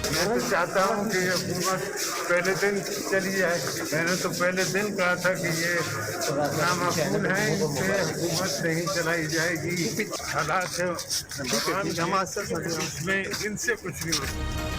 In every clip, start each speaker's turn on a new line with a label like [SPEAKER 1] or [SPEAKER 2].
[SPEAKER 1] मैं तो चाहता हूँ कि ये हुकूमत पहले दिन चली जाए। मैंने तो पहले दिन कहा था कि ये नामाकूल है, इनसे हुकूमत नहीं चलाई जाएगी। हालात है इसमें, इनसे कुछ नहीं हो सकता।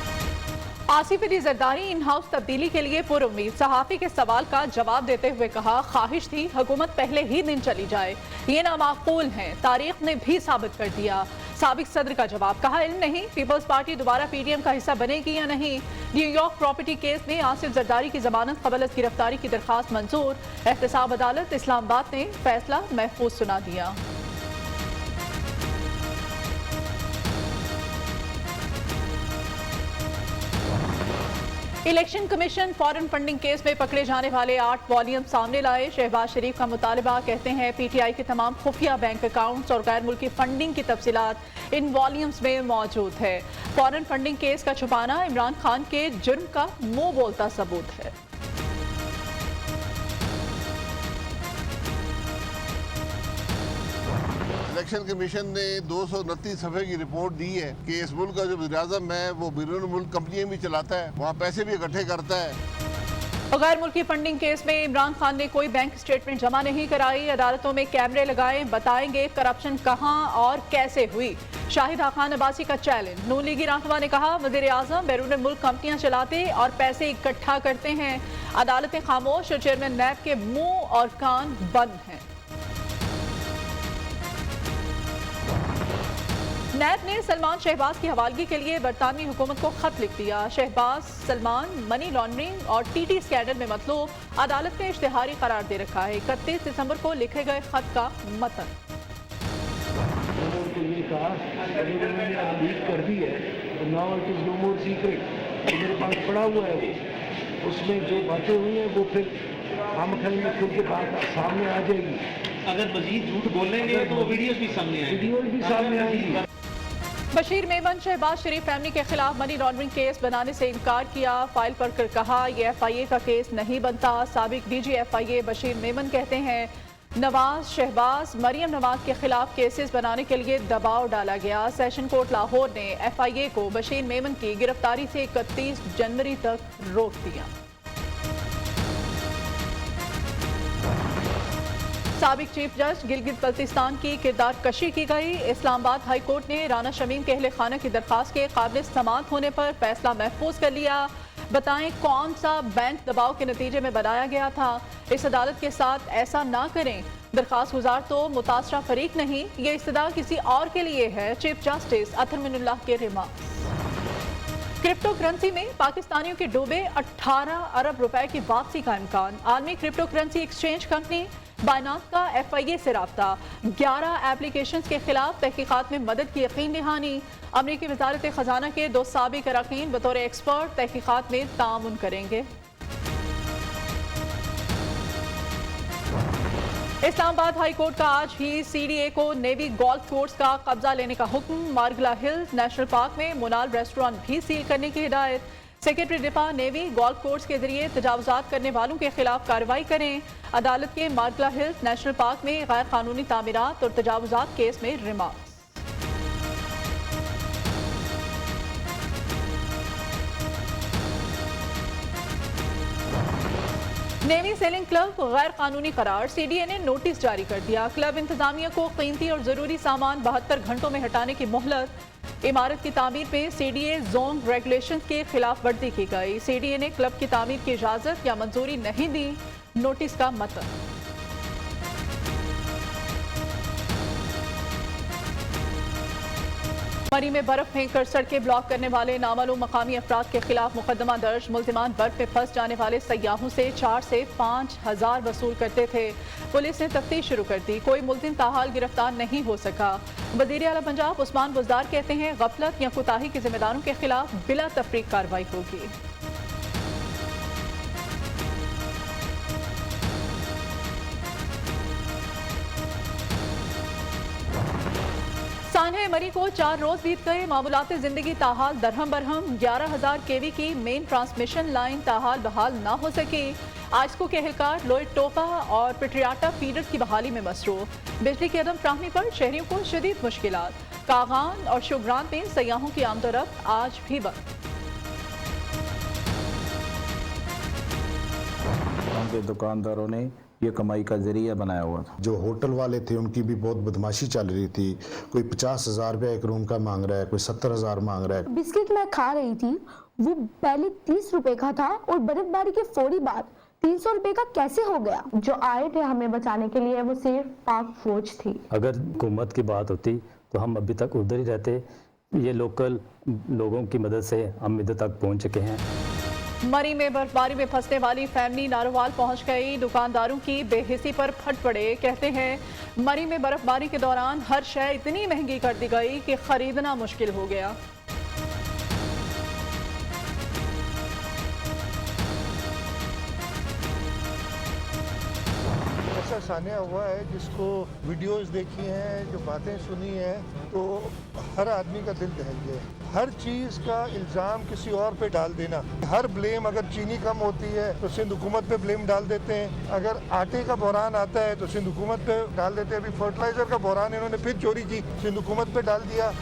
[SPEAKER 2] आसिफ अली जरदारी इन हाउस तब्दीली के लिए पुरुम्मीद। सहाफी के सवाल का जवाब देते हुए कहा, ख्वाहिश थी हुकूमत पहले ही दिन चली जाए, ये नामाकूल है, तारीख ने भी साबित कर दिया। साबिक सदर का जवाब, कहा इल्म नहीं पीपल्स पार्टी दोबारा पीडीएम का हिस्सा बनेगी या नहीं। न्यूयॉर्क प्रॉपर्टी केस में आसिफ जरदारी की जमानत कबल गिरफ्तारी की दरखास्त मंजूर। एहतसाब अदालत इस्लामाबाद ने फैसला महफूज सुना दिया। Election commission foreign funding case में पकड़े जाने वाले 8 वॉल्यूम सामने लाए। शहबाज शरीफ का मुतालबा, कहते हैं पीटीआई के तमाम खुफिया बैंक अकाउंट्स और गैर मुल्की फंडिंग की तफसीलात इन वॉल्यूम्स में मौजूद है। फॉरेन फंडिंग केस का छुपाना इमरान खान के जुर्म का मुंह बोलता सबूत है।
[SPEAKER 3] इलेक्शन कमीशन ने 229 सफ़े की रिपोर्ट दी है कि इस मुल्क का जो वज़ीर-ए-आज़म है वो बैरून मुल्क कंपनियां भी चलाता है, वहाँ पैसे भी इकट्ठे करता है।
[SPEAKER 2] गैर मुल्की फंडिंग केस में इमरान खान ने कोई बैंक स्टेटमेंट जमा नहीं कराई। अदालतों में कैमरे लगाए, बताएंगे करप्शन कहां और कैसे हुई। शाहिद खान अब्बासी का चैलेंज। नून लीगी रहनुमा ने कहा, वज़ीर-ए-आज़म बैरून मुल्क कंपनियां चलाते और पैसे इकट्ठा करते हैं। अदालतें खामोश और चेयरमैन नैब के मुंह और कान बंद हैं। नैब ने सलमान शहबाज की हवालगी के लिए बरतानवी हुकूमत को खत लिख दिया। शहबाज सलमान मनी लॉन्ड्रिंग और टीटी स्कैंडल में मतलूब, अदालत ने इश्तिहारी करार दे रखा है। 31 दिसंबर को लिखे गए खत का मतन।
[SPEAKER 4] ये कहा लीक कर दी है तो now it is no more secret, मेरे पास पड़ा हुआ है वो, उसमें जो बातें हुई हैं वो फिर हम खल में खुल के बात सामने आ जाएगी।
[SPEAKER 5] अगर मजीद झूठ बोलेंगे तो वो वीडियोस भी सामने आएंगी।
[SPEAKER 4] वीडियोस भी सामने आएंगी।
[SPEAKER 2] बशीर मेमन शहबाज शरीफ फैमिली के खिलाफ मनी लॉन्ड्रिंग केस बनाने से इनकार किया। फाइल पढ़कर कहा, यह एफआईए का केस नहीं बनता। साबिक डीजी एफआईए बशीर मेमन कहते हैं, नवाज शहबाज मरियम नवाज के खिलाफ केसेस बनाने के लिए दबाव डाला गया। सेशन कोर्ट लाहौर ने एफआईए को बशीर मेमन की गिरफ्तारी से 31 जनवरी तक रोक दिया। साबिक चीफ जज गिलगित बल्तिस्तान की किरदार कशी की गई। इस्लामाबाद हाई कोर्ट ने राना शमीम के अहले खाना की दरखास्त के काबिल समाअत होने पर फैसला महफूज कर लिया। बताएं कौन सा बैंक दबाव के नतीजे में बनाया गया था। इस अदालत के साथ ऐसा ना करें। दरखास्त गुजार तो मुतासरा फरीक नहीं, ये इस्तदा किसी और के लिए है। चीफ जस्टिस अतर मिनुल्लाह के रिमार्क्स। क्रिप्टो करेंसी में पाकिस्तानियों के डूबे 18 अरब रुपए की वापसी का इम्कान। आलमी crypto currency exchange company Binance का एफआईए से राब्ता। 11 एप्लीकेशंस के खिलाफ तहकीकात में मदद की यकीन दहानी। अमरीकी वजारत खजाना के 2 साबिक अरकान बतौर एक्सपर्ट तहकीकात में ताउन करेंगे। इस्लामाबाद हाई कोर्ट का आज ही सीडीए को नेवी गोल्फ कोर्स का कब्जा लेने का हुक्म। मार्गला हिल्स नेशनल पार्क में मुनाल रेस्टोरेंट भी सील करने की हिदायत। सेक्रेटरी डिपा नेवी गोल्फ कोर्स के जरिए तजावुजात करने वालों के खिलाफ कार्रवाई करें। अदालत के मार्गला हिल्स नेशनल पार्क में गैर कानूनी तामीरात और तजावुजात केस में रिमार्क्स। नेवी सेलिंग क्लब गैर कानूनी करार। सीडीए ने नोटिस जारी कर दिया। क्लब इंतजामिया को कीमती और जरूरी सामान 72 घंटों में हटाने की मोहलत। इमारत की तामीर पे सीडीए जोन रेगुलेशन के खिलाफ वर्दी की गई। सीडीए ने क्लब की तामीर की इजाजत या मंजूरी नहीं दी। नोटिस का मतन। मरी में बर्फ फेंककर सड़कें ब्लॉक करने वाले नामालूम मकामी अफराद के खिलाफ मुकदमा दर्ज। मुल्जिमान बर्फ में फंस जाने वाले सयाहों से 4 से 5 हजार वसूल करते थे। पुलिस ने तफ्तीश शुरू कर दी। कोई मुल्जिम ताहाल गिरफ्तार नहीं हो सका। वज़ीर आला पंजाब उस्मान बुज़दार कहते हैं, गफलत या कोताही के जिम्मेदारों के खिलाफ बिला तफरीक कार्रवाई होगी। सान्हे मरी को 4 रोज बीत गए। मामूलात जिंदगी ताहाल दरहम बरहम। 11,000 केवी की मेन ट्रांसमिशन लाइन ताहाल बहाल ना हो सकी। आजको के एहलकार लोइड टोपा और पिट्रियाटा फीडर की बहाली में मसरूफ। बिजली की अदम फ्राहमी पर शहरियों को शदीद मुश्किलात। कागान और शुभरान में सयाहों की आमदोरफ्त आज भी बंद।
[SPEAKER 6] उनके दुकानदारों ने ये कमाई का जरिया बनाया हुआ था।
[SPEAKER 7] जो होटल वाले थे उनकी भी बहुत बदमाशी चल रही थी। कोई 50,000 रुपया एक रूम का मांग रहा है, कोई 70,000 मांग रहा है।
[SPEAKER 8] बिस्किट मैं खा रही थी, वो पहले 30 रुपए का था और बर्फबारी के फौरी बाद 300 रुपए का कैसे हो गया? जो आए थे हमें बचाने के लिए वो सिर्फ पाक फौज थी।
[SPEAKER 9] अगर हुकूमत की बात होती तो हम अभी तक उधर ही रहते। ये लोकल लोगों की मदद से हम इधर तक पहुंच चुके हैं।
[SPEAKER 2] मरी में बर्फबारी में फंसने वाली फैमिली नारोवाल पहुंच गई। दुकानदारों की बेहिसी पर फट पड़े। कहते हैं मरी में बर्फबारी के दौरान हर शय इतनी महंगी कर दी गई कि खरीदना मुश्किल हो गया।
[SPEAKER 10] ऐसा सान्या हुआ है जिसको वीडियोस देखी हैं, जो बातें सुनी हैं, तो हर आदमी का दिल दहल गया। हर चीज़ का इल्ज़ाम किसी और पे डाल देना। हर ब्लेम, अगर चीनी कम होती है तो सिंध हुकूमत पे ब्लेम डाल देते हैं। अगर आटे का बहरान आता है तो सिंध हुकूमत पे डाल देते हैं। अभी फर्टिलाइज़र का बहरान इन्होंने फिर चोरी की, सिंध हुकूमत पे डाल दिया।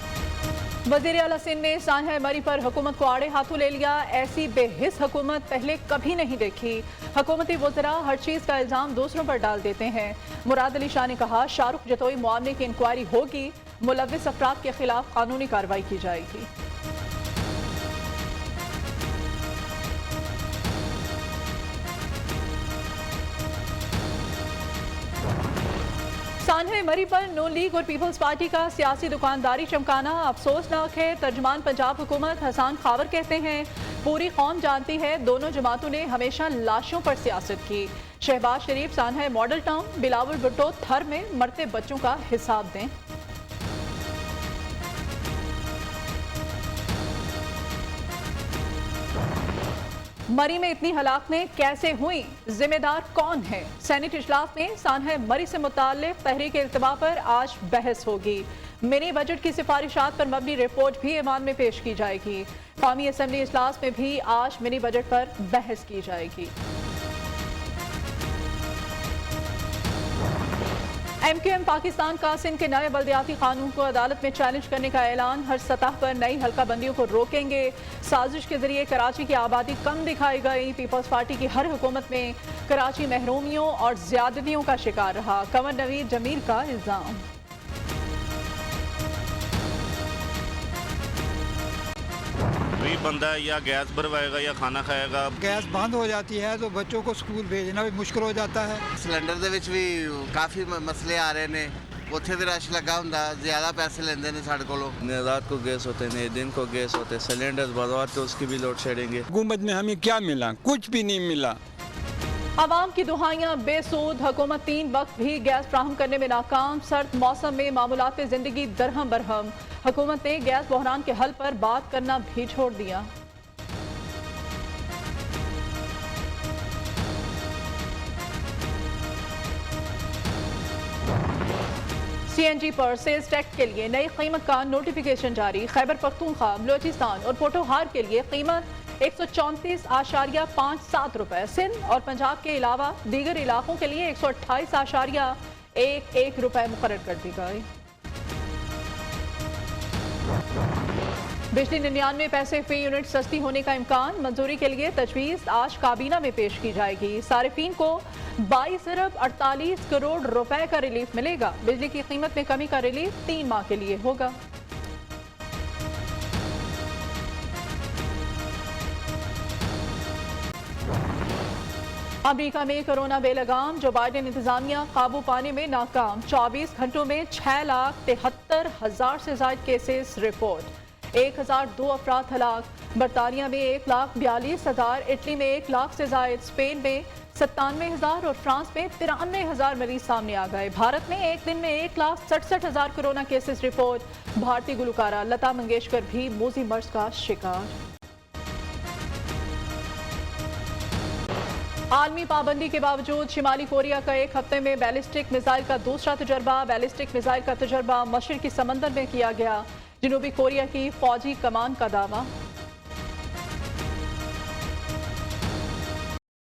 [SPEAKER 2] वज़ीर आला सिंध ने सान्हा मरी पर हुकूमत को आड़े हाथों ले लिया। ऐसी बेहिस हुकूमत पहले कभी नहीं देखी। हुकूमती वज़रा हर चीज़ का इल्ज़ाम दूसरों पर डाल देते हैं। मुराद अली शाह ने कहा शाहरुख जतोई मामले की इंक्वायरी होगी, मुलव्विस अफराद के खिलाफ कानूनी कार्रवाई की जाएगी। सान्हा मरी पर नून लीग और पीपल्स पार्टी का सियासी दुकानदारी चमकाना अफसोसनाक है। तर्जुमान पंजाब हुकूमत हसन खावर कहते हैं पूरी कौम जानती है दोनों जमातों ने हमेशा लाशों पर सियासत की। शहबाज शरीफ सान्हा मॉडल टाउन, बिलावल भुट्टो थर में मरते बच्चों का हिसाब दें। मरी में इतनी हलाकतें कैसे हुई, जिम्मेदार कौन है? सेनेट इजलास में सान्हा मरी से मुताल्लिक तहरीक इल्तिमा पर आज बहस होगी। मिनी बजट की सिफारिशात पर मबनी रिपोर्ट भी ईमान में पेश की जाएगी। कौमी असम्बली इजलास में भी आज मिनी बजट पर बहस की जाएगी। MQM पाकिस्तान का सिंध के नए बल्दियाती कानून को अदालत में चैलेंज करने का ऐलान। हर सतह पर नई हल्का बंदियों को रोकेंगे। साजिश के जरिए कराची की आबादी कम दिखाई गई। पीपल्स पार्टी की हर हुकूमत में कराची महरूमियों और ज्यादतियों का शिकार रहा। कंवर नवीद जमील का इल्जाम।
[SPEAKER 11] बंदा या गैस भरवाएगा या खाना खाएगा।
[SPEAKER 12] गैस बंद हो जाती है तो बच्चों को स्कूल भेजना भी मुश्किल हो जाता है।
[SPEAKER 13] सिलेंडर ਦੇ ਵਿੱਚ ਵੀ ਕਾਫੀ मसले आ रहे ने, ਉੱਥੇ भी रश लगा ਹੁੰਦਾ, ज़्यादा पैसे लेंदे ने ਸਾਡੇ ਕੋਲੋਂ।
[SPEAKER 11] रात को गैस होते हैं, दिन को गैस होते हैं, सिलेंडर बर्बाद तो उसकी भी लोड शेडिंग है।
[SPEAKER 12] हुकूमत में हमें क्या मिला? कुछ भी नहीं मिला।
[SPEAKER 2] आवाम की दुहाइयां बेसूद। हुकूमत 3 वक्त भी गैस फ्राहम करने में नाकाम। सर्द मौसम में मामूलात जिंदगी दरहम बरहम। हुकूमत ने गैस बहरान के हल पर बात करना भी छोड़ दिया। CNG पर सेल्स टैक्स के लिए नई कीमत का नोटिफिकेशन जारी। खैबर पख्तूनख्वा, बलोचिस्तान और पोटोहार के लिए कीमत 134.57 रुपए। सिंध और पंजाब के अलावा दीगर इलाकों के लिए 128.11 रुपए मुकर्रर कर दी गई। बिजली 99 पैसे फी यूनिट सस्ती होने का इम्कान। मंजूरी के लिए तजवीज़ आज काबीना में पेश की जाएगी। सारिफीन को 22 अरब 48 करोड़ रुपए का रिलीफ मिलेगा। बिजली की कीमत में कमी का रिलीफ 3 माह के लिए होगा। अमेरिका में कोरोना बेलगाम। जो बाइडेन इंतजामिया काबू पाने में नाकाम। 24 घंटों में 6,73,000 से ज्यादा केसेस रिपोर्ट। 1,002 अफराद हलाक। बरतानिया में 1,42,000, इटली में 1 लाख से ज्यादा, स्पेन में 97,000 और फ्रांस में 93,000 मरीज सामने आ गए। भारत में एक दिन में 1,67,000 कोरोना केसेस रिपोर्ट। भारतीय गुलकारा लता मंगेशकर भी मोजी मर्ज का शिकार। आलमी पाबंदी के बावजूद शिमाली कोरिया का एक हफ्ते में बैलिस्टिक मिसाइल का दूसरा तजर्बा। बैलिस्टिक मिसाइल का तजर्बा मशरिकी समंदर में किया गया। जनूबी कोरिया की फौजी कमान का दावा।